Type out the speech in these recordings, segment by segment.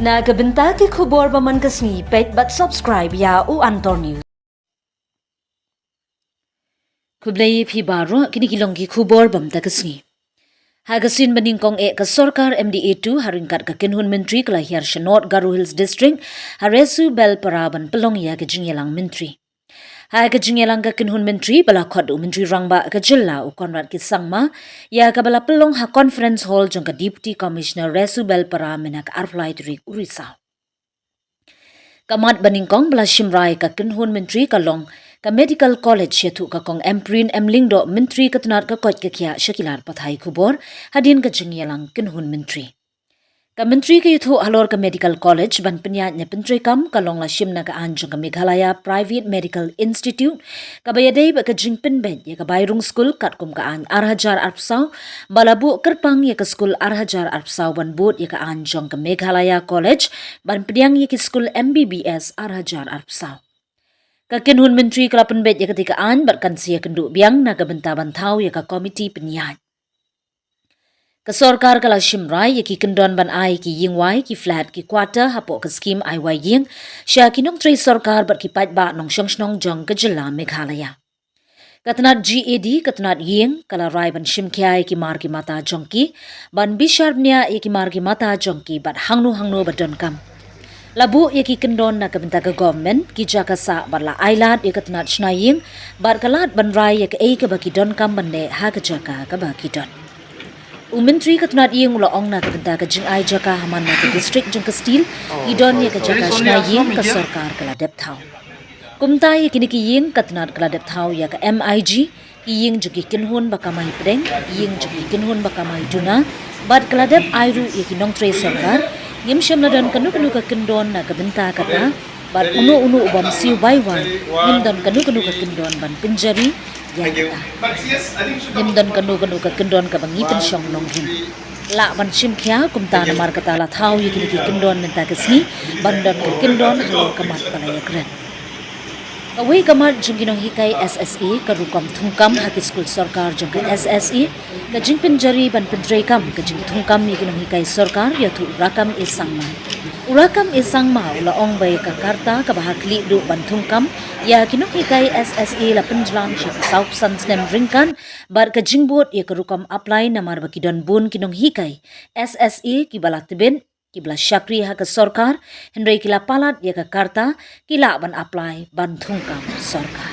Nagabenta ki khubor ba man kasngi pet but subscribe ya u Antor News. Kublai phi baro kini kilong ki khubor bam ta kasngi. Hagasin baning kong ka Sorkar MDA2 haringkat ka kinhun menteri kelahir Shanot Garo Hills District haresu bel paraban pelong ya ke jingyelang menteri. Hai ka jingyelang ka kinhun menteri bala khodu menteri rangba ka jilla u konrad ki sangma ya ka bala pelong ha conference hall jong ka deputy commissioner resu bel para menak arflai turik urisa. Kamat baningkong bala shimrai ka kinhun menteri kalong ka medical college yathu ka kong emprin emlingdo menteri katunat ka kot ka kya shakilar pathai khubor hadin ka jingyalang kinhun menteri. Ka menteri ka yathu halor ka medical college ban penyat nya penteri kam kalong la shimna ka anjong ka Meghalaya Private Medical Institute ka bayadai ba ka jingpin ben ya ka bayrung skul kat kum ka an arhajar arpsaw balabu kerpang ya ka skul arhajar arpsaw ban bot ya ka anjong ka Meghalaya College ban penyang ya ki skul MBBS arhajar arpsaw. Ka kinhun menteri kelapan bet ya ketika an berkansia kenduk biang na ka bentaban tau ya ka komiti penyat. Ka Sorkar kala shimrai ya ki kyndon ban ai ki yingwai ki flat ki quarter hapo ka skim ai wai ying sha ki nong tre Sorkar bat ki pat ba nong shong jong ka jilla Meghalaya. Katanat GAD katanat ying kala rai ban shimkya ki mar ki mata jongki ban bisharnya ya ki mar ki mata jongki bat hangnu badon kam. Labu ya ki kyndon na kabenta ka government ki jaka sa barla ailat ya katanat shnaying bar kalat ban rai ya ka ei ka baki don kam bande ha ka jaka ka baki don. Menteri katunat iyeng ula ong na kabenta ka jing ai jaka haman na ka district jeng ka steel idon ya ka jaka shnaying ka Sorkar kala dep thau. Kumta ya kini ki ying katunat kala dep thau ya ka MIG ki ying jeki kinhun bakamai pedeng ying jeki kinhun bakamai duna bad kala dep airu ya ki nong tre Sorkar ngim shamladan kanu ka kyndon na kabenta kata bad unu ubam siu bai ngim don kanu ka kyndon ban pinjari ya kata ngim don kanu ka kyndon ka bangi pensyong nonghim la ban shimkhya kumta na mar kata la thau ya kini ki kyndon menta kasni bandon ka kyndon halor kamat palaya kren. Kawai kamat jungki nonghikai SSA ka rukam thungkam haki skul Sorkar jung ka SSA ka jing pinjari ban penteri kam ka jing thungkam ya nonghikai Sorkar ya thu rakam isangma. Urakam isangma ula ong bay ka karta ka bahakli du ban thungkam ya kinonghikai SSA la penjlang sya ka South Sunsnem ringkan bar ka jingbot ya ka rukam apply namar bakidon bun kinonghikai SSA ki balatibin kibla syakri ha ka Sorkar hendrai kila palat ya ka karta kila ban apply ban thungkam Sorkar.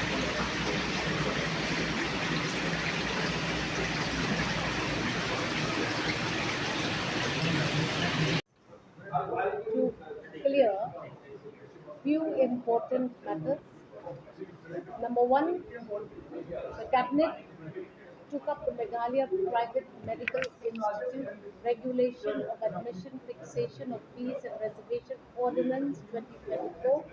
To clear few important matters. Number one, the cabinet took up the Meghalaya Private Medical Institute Regulation of Admission, Fixation of Fees and Reservation Ordinance 2024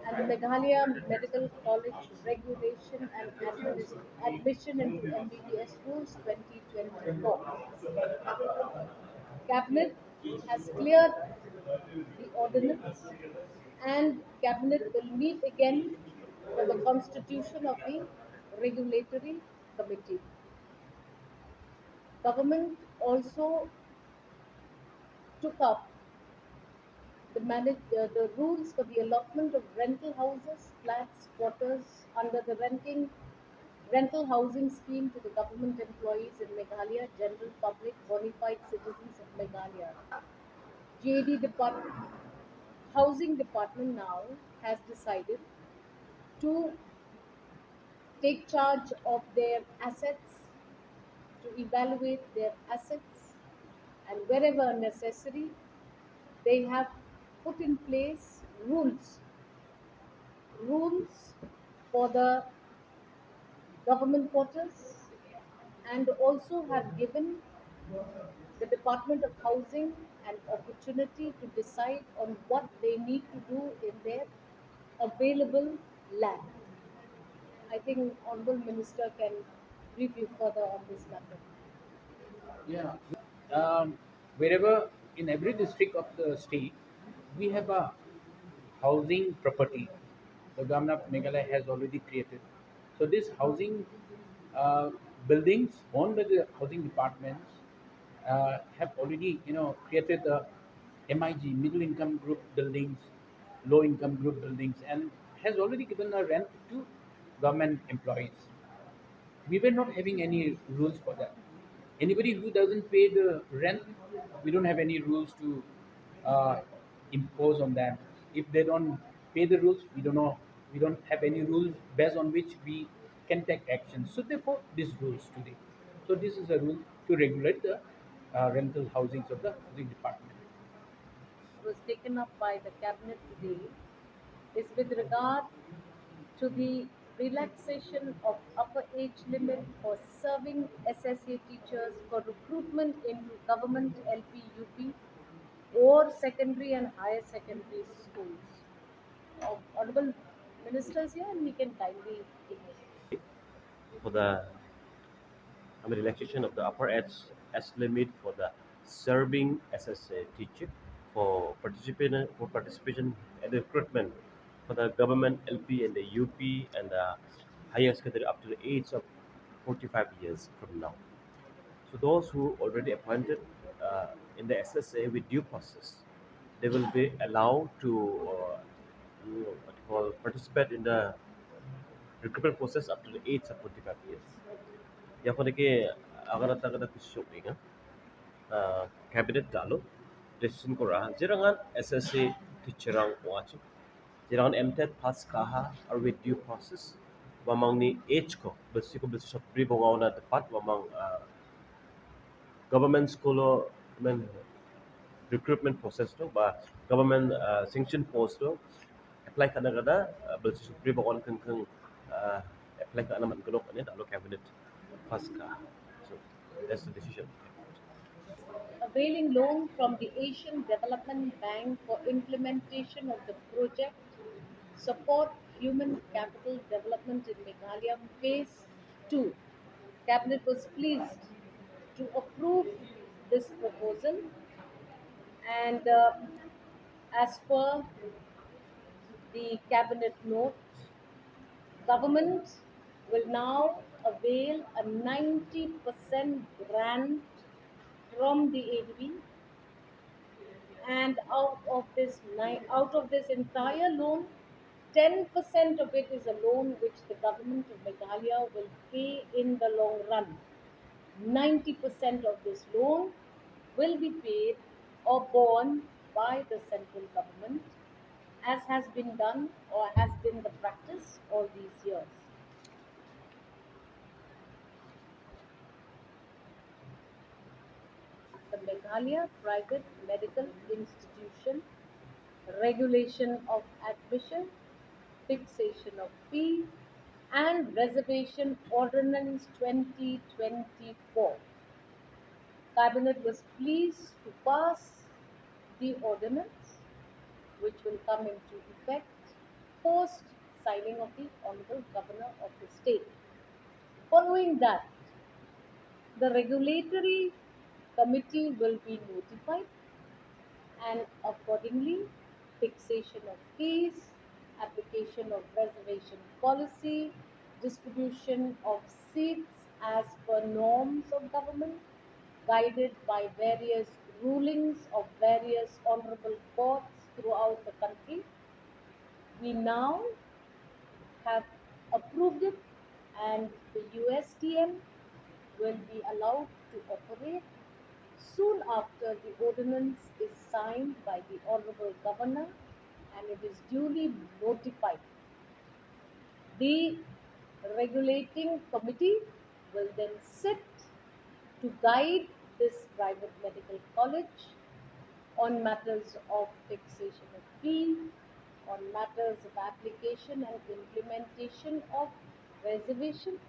and the Meghalaya Medical College Regulation and Admission into MBBS Rules 2024. Cabinet has cleared the ordinance and Cabinet will meet again for the constitution of the regulatory committee. Government also took up the rules for the allotment of rental houses, flats, quarters under the rental housing scheme to the government employees in Meghalaya, general public, bona fide citizens of Meghalaya. GAD department, housing department now has decided to take charge of their assets, to evaluate their assets, and wherever necessary, they have put in place rules for the government quarters and also have given the Department of Housing an opportunity to decide on what they need to do in their available land. I think Honorable Minister can brief you further on this matter. Yeah, wherever in every district of the state, we have a housing property. The government of Meghalaya has already created. So this housing uh, buildings owned by the housing departments have already, created the MIG, middle income group buildings, low income group buildings, and has already given a rent to government employees. We were not having any rules for that. Anybody who doesn't pay the rent, we don't have any rules to uh, impose on them. If they don't pay the rules, we don't know. We don't have any rules based on which we can take action. So therefore, these rules today. So this is a rule to regulate the rental housings of the housing department. Was taken up by the cabinet today is with regard to the relaxation of upper age limit for serving SSA teachers for recruitment into government LP or secondary and higher secondary schools. Honorable ministers here, and he can kindly take it. For the relaxation of the upper age limit for the serving SSA teacher for participation in the recruitment for the government LP and the UP and the higher secondary up to the age of 45 years from now. So those who already appointed in the SSA with due process, they will be allowed to what you call participate in the recruitment process up to the age of 45 years. Therefore, agar kata kusuk ni kan, cabinet dalu decision kora jirangan SSC teacherang wajib jirangan MTET pass kaha or with due process wamang ni age ko besi sapri bongau na tepat wamang government school men recruitment process tu ba government sanction post tu apply kada besi sapri bongau keng apply ka naman kelok ni dalu cabinet pass kaha. So that's the decision. Availing loan from the Asian Development Bank for implementation of the project Support Human Capital Development in Meghalaya Phase 2. Cabinet was pleased to approve this proposal, and as per the cabinet note, government will now avail a 90% grant from the ADB, and out of this entire loan, 10% of it is a loan which the government of Meghalaya will pay in the long run. 90% of this loan will be paid or borne by the central government, as has been done or has been the practice all these years. The Meghalaya Private Medical Institution regulation of admission, fixation of fee, and reservation ordinance 2024. Cabinet was pleased to pass the ordinance, which will come into effect post signing of the Honorable Governor of the state. Following that, the regulatory committee will be notified, and accordingly, fixation of fees, application of reservation policy, distribution of seats as per norms of government, guided by various rulings of various honorable courts throughout the country. We now have approved it, and the USTM will be allowed to operate soon after the ordinance is signed by the Honorable Governor and it is duly notified. The regulating committee will then sit to guide this private medical college on matters of fixation of fee, on matters of application and implementation of reservation,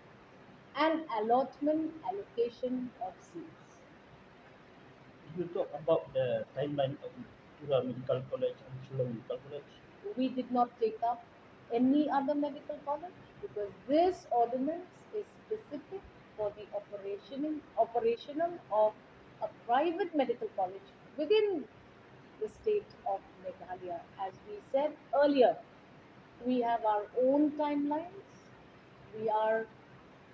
and allotment allocation of seats. You talk about the timeline of Tura Medical College and Shillong Medical College. We did not take up any other medical college because this ordinance is specific for the operational of a private medical college within the state of Meghalaya. As we said earlier, we have our own timelines. We are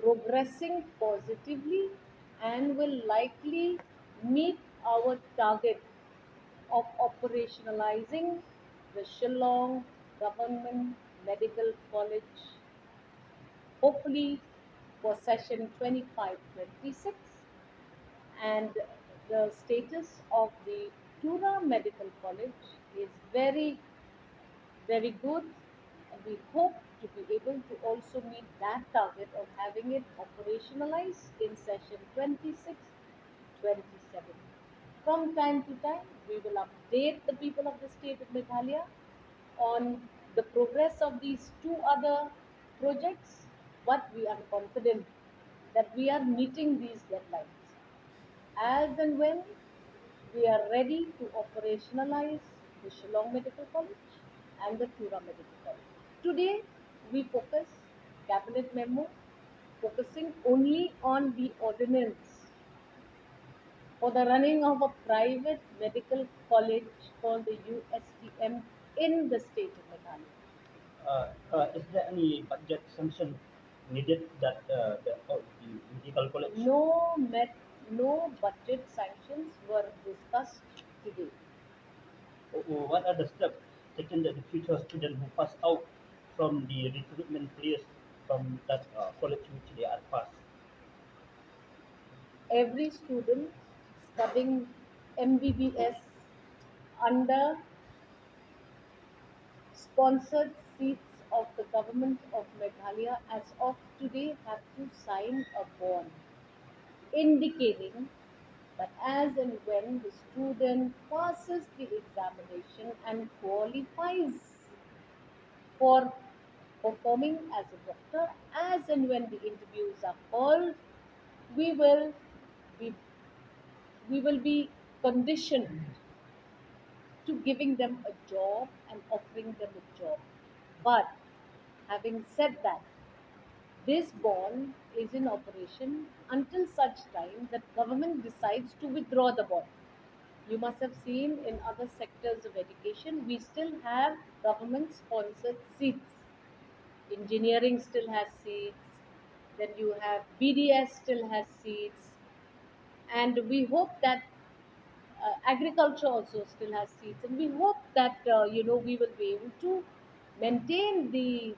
progressing positively and will likely meet our target of operationalizing the Shillong Government Medical College, hopefully for session 25-26, and the status of the Tura Medical College is very good. We hope to be able to also meet that target of having it operationalized in session 26-27. From time to time, we will update the people of the state of Meghalaya on the progress of these two other projects, but we are confident that we are meeting these deadlines. As and when we are ready to operationalize the Shillong Medical College and the Tura Medical College. Today, we focus cabinet memo focusing only on the ordinance for the running of a private medical college called the USTM in the state of Meghalaya. Is there any budget sanction needed that the medical college? No budget sanctions were discussed today. What are the steps taken that the future student who pass out from the recruitment place from that college which they are passed? Every student studying MBBS under sponsored seats of the government of Meghalaya as of today have to sign a bond indicating that as and when the student passes the examination and qualifies for performing as a doctor, as and when the interviews are called, we will be we will be conditioned to giving them a job and offering them a job. But having said that, this bond is in operation until such time that government decides to withdraw the bond. You must have seen in other sectors of education, we still have government sponsored seats. Engineering still has seats, then you have BDS still has seats, and we hope that agriculture also still has seats, and we hope that we will be able to maintain the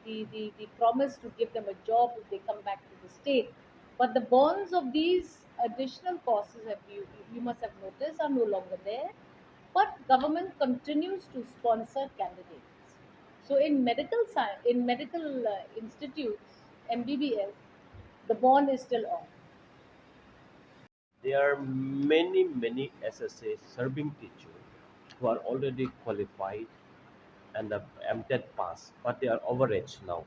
promise to give them a job if they come back to the state. But the bonds of these additional courses, have you must have noticed, are no longer there. But government continues to sponsor candidates. So in medical science, in medical institutes, MBBS, the bond is still on. There are many SSA serving teachers who are already qualified and the MTET pass, but they are overage now.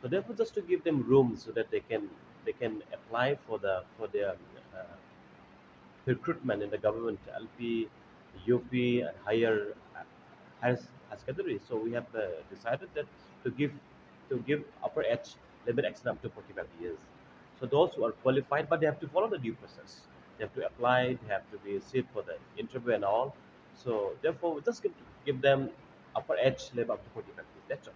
So therefore, just to give them room so that they can apply for their recruitment in the government LP, UP, and higher category. So we have decided that to give to give upper age limit extend up to 45 years. So those who are qualified, but they have to follow the due process. They have to apply. They have to be sit for the interview and all. So therefore, we just give them upper age limit up to 45 years. That's all.